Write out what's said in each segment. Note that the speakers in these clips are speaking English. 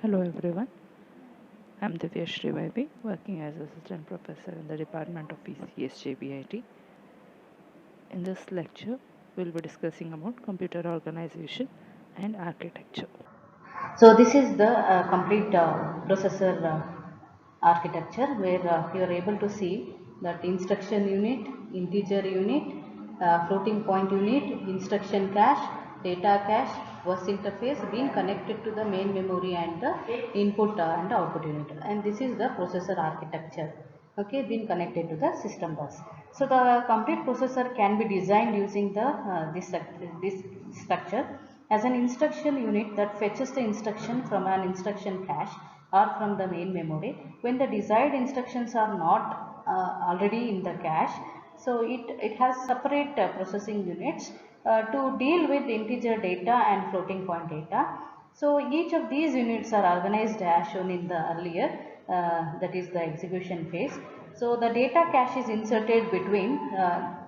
Hello everyone, I am SJBIT, working as Assistant Professor in the Department of PC SJBIT. In this lecture, we will be discussing about computer organization and architecture. So this is the complete processor architecture where you are able to see that instruction unit, integer unit, floating point unit, instruction cache, data cache, bus interface being connected to the main memory and the input and output unit, and this is the processor architecture, okay, being connected to the system bus. So the complete processor can be designed using the this structure as an instruction unit that fetches the instruction from an instruction cache or from the main memory when the desired instructions are not already in the cache. So it has separate processing units to deal with integer data and floating point data. So each of these units are organized as shown in the earlier, that is the execution phase. So the data cache is inserted between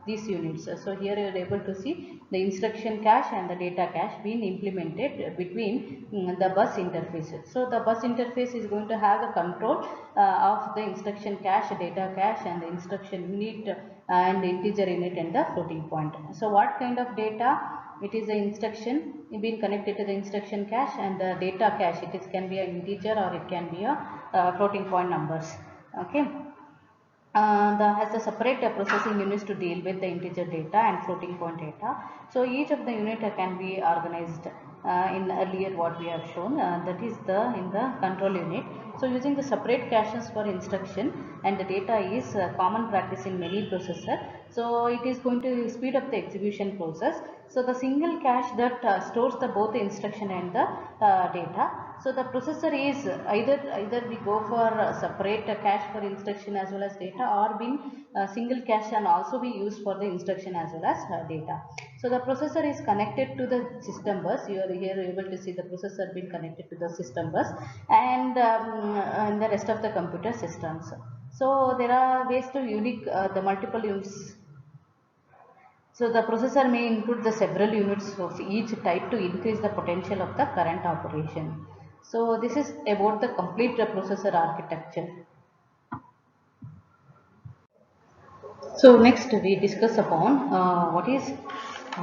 these units. So here you are able to see the instruction cache and the data cache being implemented between the bus interfaces. So the bus interface is going to have a control of the instruction cache, data cache, and the instruction unit and integer unit and the floating point. So what kind of data? It is the instruction being connected to the instruction cache, and the data cache, it is can be an integer or it can be a floating point numbers. Okay. Has the separate processing units to deal with the integer data and floating point data. So each of the unit can be organized in earlier what we have shown, that is in the control unit. So using the separate caches for instruction and the data is common practice in many processor. So it is going to speed up the execution process. So the single cache that stores the both the instruction and the data. So the processor is either we go for separate cache for instruction as well as data, or being single cache and also be used for the instruction as well as data. So the processor is connected to the system bus. You are here able to see the processor being connected to the system bus and the rest of the computer systems. So there are ways to unique the multiple use. So the processor may include the several units of each type to increase the potential of the current operation. So this is about the complete processor architecture. So next we discuss upon what is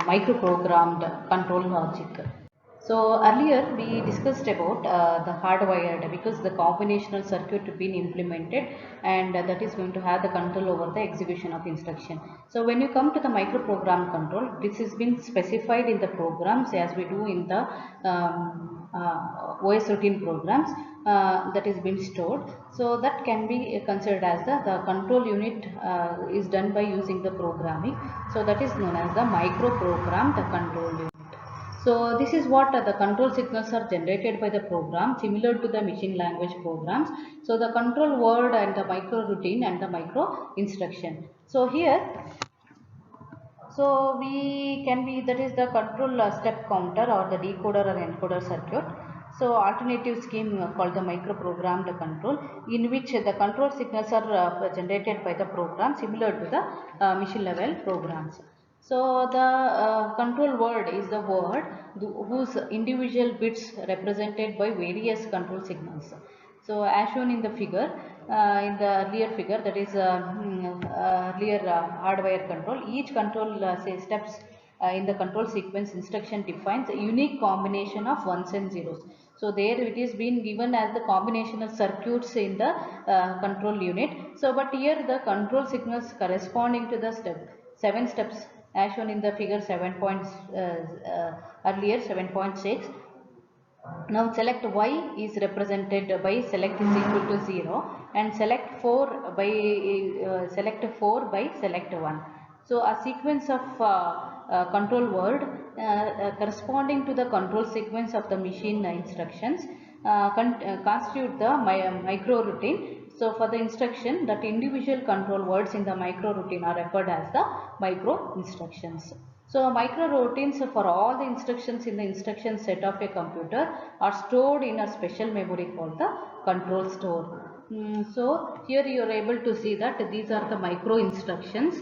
microprogrammed control logic. So earlier we discussed about the hardwired, because the combinational circuit been implemented, and that is going to have the control over the execution of instruction. So when you come to the microprogram control, this has been specified in the programs as we do in the OS routine programs, that is been stored. So that can be considered as the control unit is done by using the programming. So that is known as the microprogrammed control unit. So this is what the control signals are generated by the program, similar to the machine language programs. So the control word and the micro routine and the micro instruction. So here, so we can be, that is the control step counter or the decoder or encoder circuit. So alternative scheme called the microprogrammed control, in which the control signals are generated by the program, similar to the machine level programs. So the control word is the word whose individual bits represented by various control signals. So as shown in the figure, in the earlier figure, that is earlier hardware control, each control say steps in the control sequence instruction defines a unique combination of ones and zeros. So there it is being given as the combinational circuits in the control unit. So but here the control signals corresponding to the 7 steps as shown in the figure 7 points, earlier 7.6. Now select y is represented by select is equal to 0, and select 4 by select 4 by select 1. So a sequence of control word corresponding to the control sequence of the machine instructions constitute the micro routine. So for the instruction, that individual control words in the micro routine are referred as the micro instructions. So micro routines for all the instructions in the instruction set of a computer are stored in a special memory called the control store. So here you are able to see that these are the micro instructions.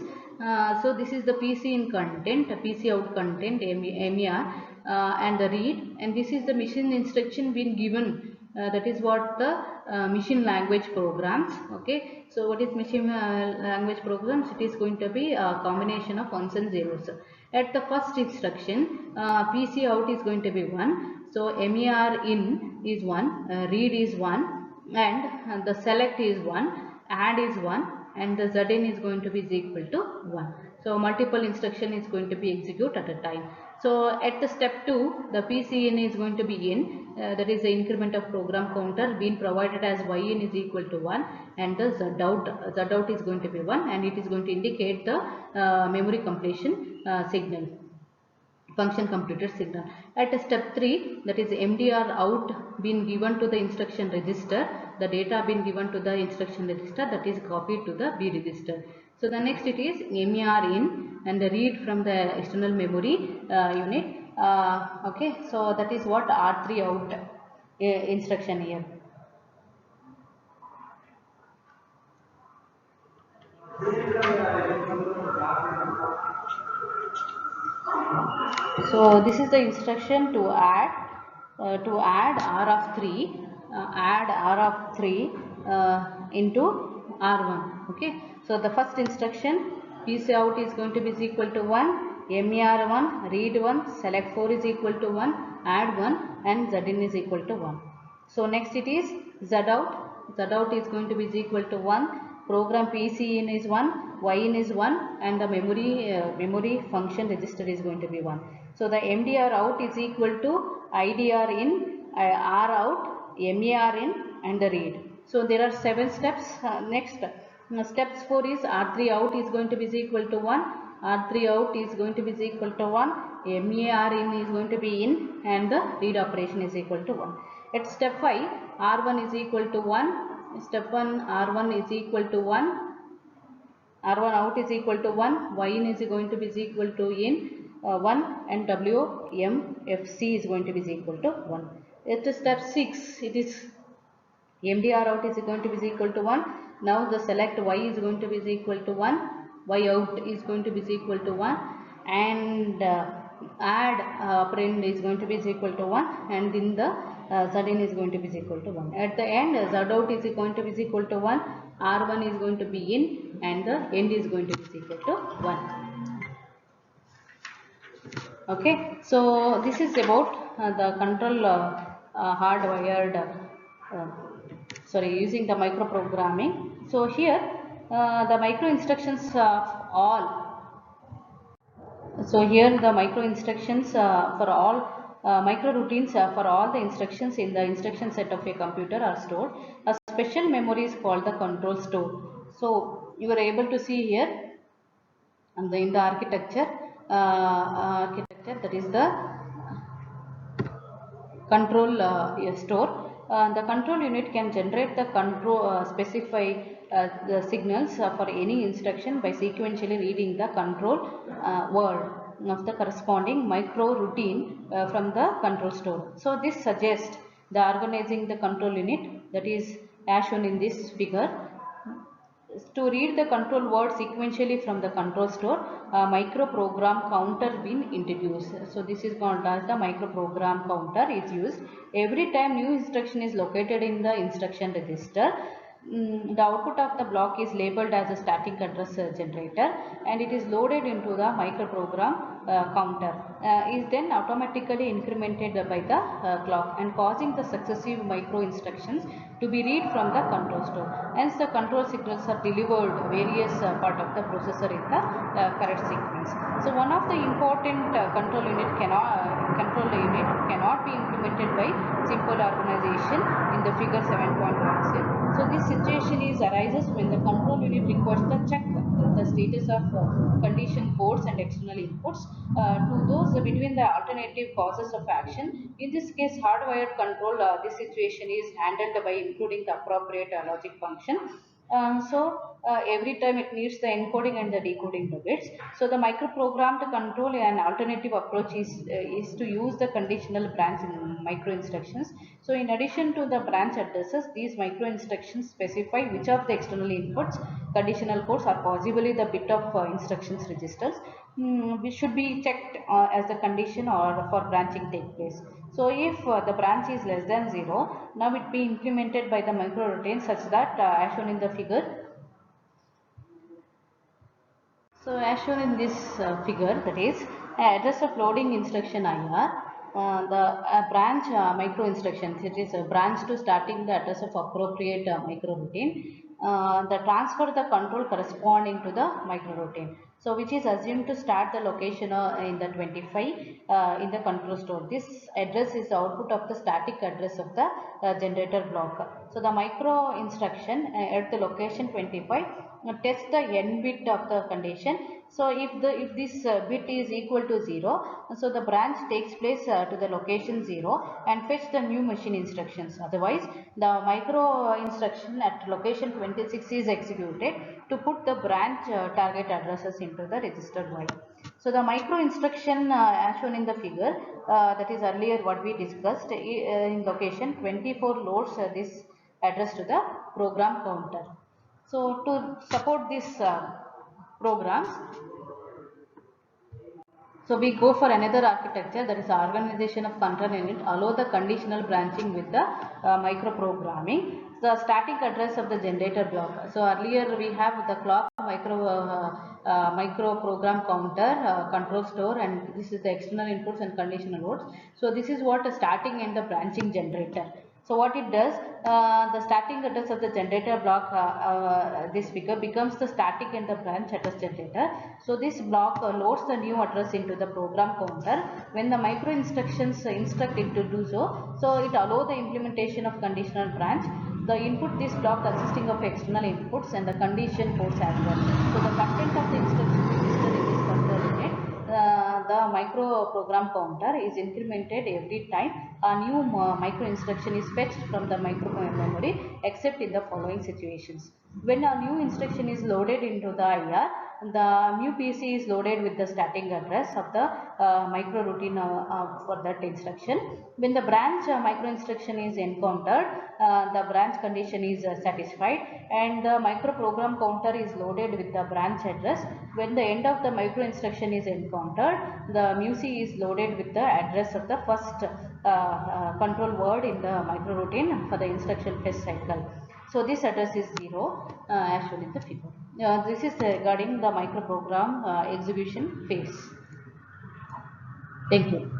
So this is the PC in content, PC out content, MER, and the read, and this is the machine instruction being given that is what the machine language programs. Okay, so what is machine language programs? It is going to be a combination of ones and zeros. At the first instruction, PC out is going to be 1. So MER in is 1, read is 1, and the select is 1, add is 1, and the Zn is going to be is equal to 1. So multiple instruction is going to be executed at a time. So at the step 2, the PCN is going to be in, that is the increment of program counter being provided as Yn is equal to 1, and the Zout is going to be 1, and it is going to indicate the memory completion signal, function completed signal. At step 3, that is MDR out being given to the instruction register, the data being given to the instruction register, that is copied to the B register. So the next it is MER in and the read from the external memory unit. Okay, so that is what R3 out instruction here. So this is the instruction to add R of 3, add R of 3 into R1. Okay. So the first instruction, PC out is going to be equal to 1, MER1, read 1, select 4 is equal to 1, add 1, and Zin is equal to 1. So next it is Zout is going to be equal to 1, program PC in is 1, Y in is 1, and the memory function register is going to be 1. So the MDR out is equal to IDR in, R out, MER in, and the read. So there are 7 steps. Next, steps 4 is R3 out is going to be equal to 1, R3 out is going to be equal to 1, MER in is going to be in, and the read operation is equal to 1. At step 5, R1 is equal to 1, step 1 R1 is equal to 1, R1 out is equal to 1, Yin is going to be equal to in 1, and WMFC is going to be equal to 1. At step 6, it is MDR out is going to be equal to 1. Now the select Y is going to be equal to 1, Y out is going to be equal to 1, and add operand is going to be equal to 1, and in the Zin is going to be equal to 1. At the end, Z out is going to be equal to 1, R1 is going to be in, and the end is going to be equal to 1. Okay, so this is about the control hardwired, using the microprogramming. So here the micro instructions of all. So here the micro instructions for all micro routines for all the instructions in the instruction set of a computer are stored. A special memory is called the control store. So you are able to see here and in the architecture, that is the control store. The control unit can generate the control specify the signals for any instruction by sequentially reading the control word of the corresponding micro routine from the control store. So this suggests the organizing the control unit, that is as shown in this figure. To read the control word sequentially from the control store, a microprogram counter been introduced. So this is called as the microprogram counter is used. Every time new instruction is located in the instruction register, the output of the block is labeled as a static address generator, and it is loaded into the microprogram counter. Is then automatically incremented by the clock and causing the successive micro instructions to be read from the control store. Hence the control signals are delivered various part of the processor in the correct sequence. So one of the important control unit cannot be implemented by simple organization in the figure 7.16. So this situation arises when the control unit requires the check the status of condition codes and external inputs to those between the alternative causes of action. In this case, hardwired control, this situation is handled by including the appropriate logic function. Every time it needs the encoding and the decoding the bits. So the microprogrammed control, an alternative approach is to use the conditional branch in micro instructions. So in addition to the branch addresses, these micro instructions specify which of the external inputs, conditional codes, are possibly the bit of instructions registers. we should be checked as the condition or for branching take place. So if the branch is less than 0, now it be implemented by the micro routine such that as shown in the figure. So as shown in this figure, that is address of loading instruction IR, the branch micro instructions, it is a branch to starting the address of appropriate micro routine, the transfer the control corresponding to the micro routine. So which is assumed to start the location in the 25 in the control store. This address is the output of the static address of the generator block. So the micro instruction at the location 25 test the n bit of the condition. So if this bit is equal to 0, so the branch takes place to the location 0 and fetch the new machine instructions. Otherwise, the micro instruction at location 26 is executed to put the branch target addresses into the register Y. So the micro instruction as shown in the figure, that is earlier what we discussed, in location 24 loads this address to the program counter. So to support this programs, so we go for another architecture, that is organization of control unit, allow the conditional branching with the microprogramming. The static address of the generator block. So earlier we have the clock micro program counter, control store, and this is the external inputs and conditional loads. So this is what a starting and the branching generator. So what it does, the starting address of the generator block, this figure becomes the static and the branch address generator. So this block loads the new address into the program counter. When the micro instructions instruct it to do so, so it allows the implementation of conditional branch. The input this block consisting of external inputs and the condition ports as well. So the content of the instruction register in this control unit, the micro program counter is incremented every time a new micro instruction is fetched from the micro memory, except in the following situations. When a new instruction is loaded into the IR, the new PC is loaded with the static address of the micro routine for that instruction. When the branch micro instruction is encountered, the branch condition is satisfied and the micro program counter is loaded with the branch address. When the end of the micro instruction is encountered, the MUSI is loaded with the address of the first control word in the micro routine for the instruction fetch cycle. So this address is 0 as shown in the figure. This is regarding the microprogram execution phase. Thank you.